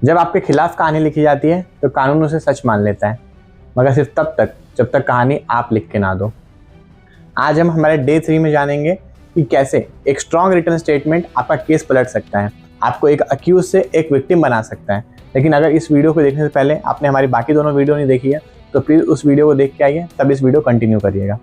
जब आपके खिलाफ कहानी लिखी जाती है तो कानून उसे सच मान लेता है, मगर सिर्फ तब तक जब तक कहानी आप लिख के ना दो। आज हम हमारे डे 3 में जानेंगे कि कैसे एक स्ट्रॉन्ग रिटन स्टेटमेंट आपका केस पलट सकता है, आपको एक अक्यूज से एक विक्टिम बना सकता है। लेकिन अगर इस वीडियो को देखने से पहले आपने हमारी बाकी दोनों वीडियो नहीं देखी है तो प्लीज़ उस वीडियो को देख के आइए, तब इस वीडियो कंटिन्यू करिएगा।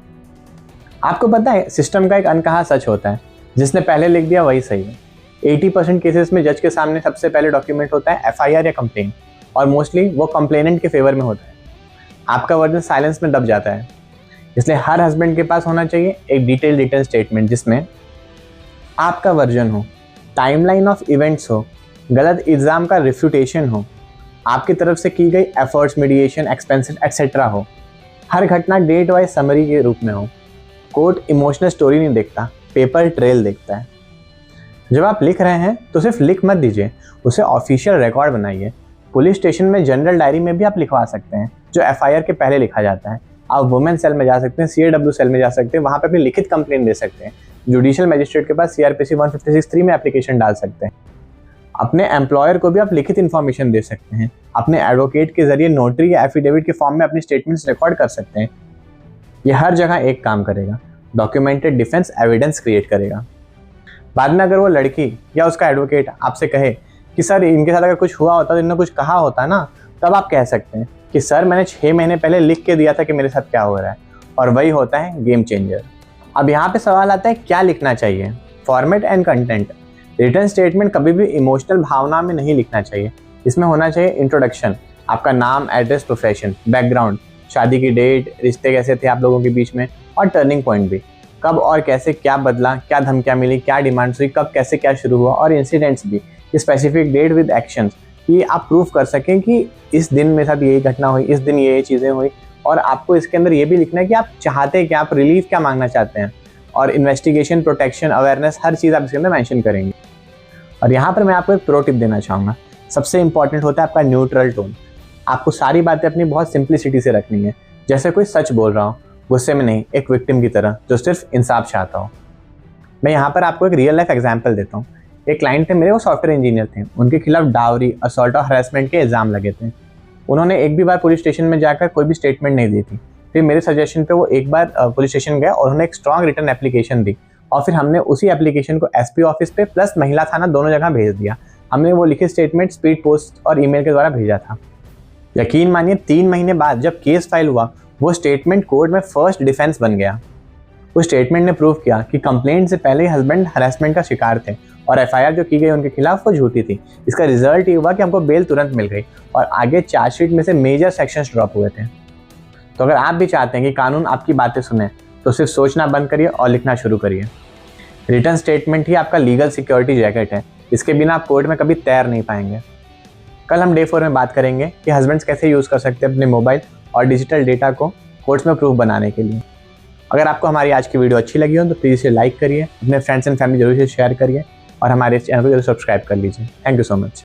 आपको पता है सिस्टम का एक अनकहा सच होता है, जिसने पहले लिख दिया वही सही है। 80% केसेस में जज के सामने सबसे पहले डॉक्यूमेंट होता है FIR या कंप्लेन, और मोस्टली वो कंप्लेनेंट के फेवर में होता है। आपका वर्जन साइलेंस में दब जाता है। इसलिए हर हस्बैंड के पास होना चाहिए एक डिटेल रिटन स्टेटमेंट जिसमें आपका वर्जन हो, टाइमलाइन ऑफ इवेंट्स हो, गलत इल्ज़ाम का रिफ्यूटेशन हो, आपकी तरफ से की गई एफर्ट्स, मीडिएशन, एक्सपेंसेस एक्सेट्रा हो, हर घटना डेट वाइज समरी के रूप में हो। कोर्ट इमोशनल स्टोरी नहीं देखता, पेपर ट्रेल देखता है। जब आप लिख रहे हैं तो सिर्फ लिख मत दीजिए, उसे ऑफिशियल रिकॉर्ड बनाइए। पुलिस स्टेशन में जनरल डायरी में भी आप लिखवा सकते हैं, जो FIR के पहले लिखा जाता है। आप वुमेन सेल में जा सकते हैं, CAW सेल में जा सकते हैं, वहाँ पे अपनी लिखित कंप्लेंट दे सकते हैं। जुडिशियल मजिस्ट्रेट के पास CRPC 156(3) में एप्लीकेशन डाल सकते हैं। अपने एम्प्लॉयर को भी आप लिखित इन्फॉर्मेशन दे सकते हैं। अपने एडवोकेट के जरिए नोटरी या एफिडेविट के फॉर्म में अपनी स्टेटमेंट्स रिकॉर्ड कर सकते हैं। ये हर जगह एक काम करेगा, डॉक्यूमेंटेड डिफेंस एविडेंस क्रिएट करेगा। बाद में अगर वो लड़की या उसका एडवोकेट आपसे कहे कि सर इनके साथ अगर कुछ हुआ होता तो इन्होंने कुछ कहा होता ना, तब आप कह सकते हैं कि सर मैंने 6 महीने पहले लिख के दिया था कि मेरे साथ क्या हो रहा है, और वही होता है गेम चेंजर। अब यहाँ पे सवाल आता है क्या लिखना चाहिए, format and content. Written statement कभी भी इमोशनल भावना में नहीं लिखना चाहिए। इसमें होना चाहिए इंट्रोडक्शन, आपका नाम, एड्रेस, प्रोफेशन, बैकग्राउंड, शादी की डेट, रिश्ते कैसे थे आप लोगों के बीच में, और टर्निंग पॉइंट भी, कब और कैसे क्या बदला, क्या धमकियाँ मिली, क्या डिमांड्स हुई, कब कैसे क्या शुरू हुआ, और इंसिडेंट्स भी, स्पेसिफिक डेट विद एक्शंस, कि आप प्रूफ कर सकें कि इस दिन मेरे साथ यही घटना हुई, इस दिन ये चीज़ें हुई। और आपको इसके अंदर ये भी लिखना है कि आप चाहते क्या, आप रिलीफ क्या मांगना चाहते हैं, और इन्वेस्टिगेशन, प्रोटेक्शन, अवेयरनेस, हर चीज़ आप इसके अंदर मेंशन करेंगे। और यहाँ पर मैं आपको एक प्रो टिप देना चाहूँगा। सबसे इंपॉर्टेंट होता है आपका न्यूट्रल टोन। आपको सारी बातें अपनी बहुत सिंप्लिसिटी से रखनी है, जैसे कोई सच बोल रहा हो, गुस्से में नहीं, एक विक्टिम की तरह जो सिर्फ इंसाफ चाहता हो। मैं यहाँ पर आपको एक रियल लाइफ एग्जांपल देता हूँ। एक क्लाइंट थे मेरे, वो सॉफ्टवेयर इंजीनियर थे। उनके खिलाफ डावरी, असॉल्ट और हरासमेंट के इल्ज़ाम लगे थे। उन्होंने एक भी बार पुलिस स्टेशन में जाकर कोई भी स्टेटमेंट नहीं दी थी। फिर मेरे सजेशन पे वो एक बार पुलिस स्टेशन गया और उन्होंने एक स्ट्रॉन्ग रिटर्न एप्लीकेशन दी, और फिर हमने उसी एप्लीकेशन को SP ऑफिस पे प्लस महिला थाना दोनों जगह भेज दिया। हमने वो लिखित स्टेटमेंट स्पीड पोस्ट और ईमेल के द्वारा भेजा था। यकीन मानिए 3 महीने बाद जब केस फाइल हुआ, वो स्टेटमेंट कोर्ट में फर्स्ट डिफेंस बन गया। उस स्टेटमेंट ने प्रूव किया कि कंप्लेंट से पहले ही हस्बैंड हरासमेंट का शिकार थे, और FIR जो की गई उनके खिलाफ वो झूठी थी। इसका रिजल्ट ये हुआ कि हमको बेल तुरंत मिल गई, और आगे चार्जशीट में से मेजर सेक्शंस ड्रॉप हुए थे। तो अगर आप भी चाहते हैं कि कानून आपकी बातें सुने, तो सिर्फ सोचना बंद करिए और लिखना शुरू करिए। रिटन स्टेटमेंट ही आपका लीगल सिक्योरिटी जैकेट है। इसके बिना आप कोर्ट में कभी तैर नहीं पाएंगे। कल हम डे 4 में बात करेंगे कि हस्बैंड्स कैसे यूज़ कर सकते हैं अपने मोबाइल और डिजिटल डेटा को कोर्ट्स में प्रूफ बनाने के लिए। अगर आपको हमारी आज की वीडियो अच्छी लगी हो तो प्लीज़ इसे लाइक करिए, अपने फ्रेंड्स एंड फैमिली जरूर से शेयर करिए, और हमारे चैनल को जरूर सब्सक्राइब कर लीजिए। Thank you so much.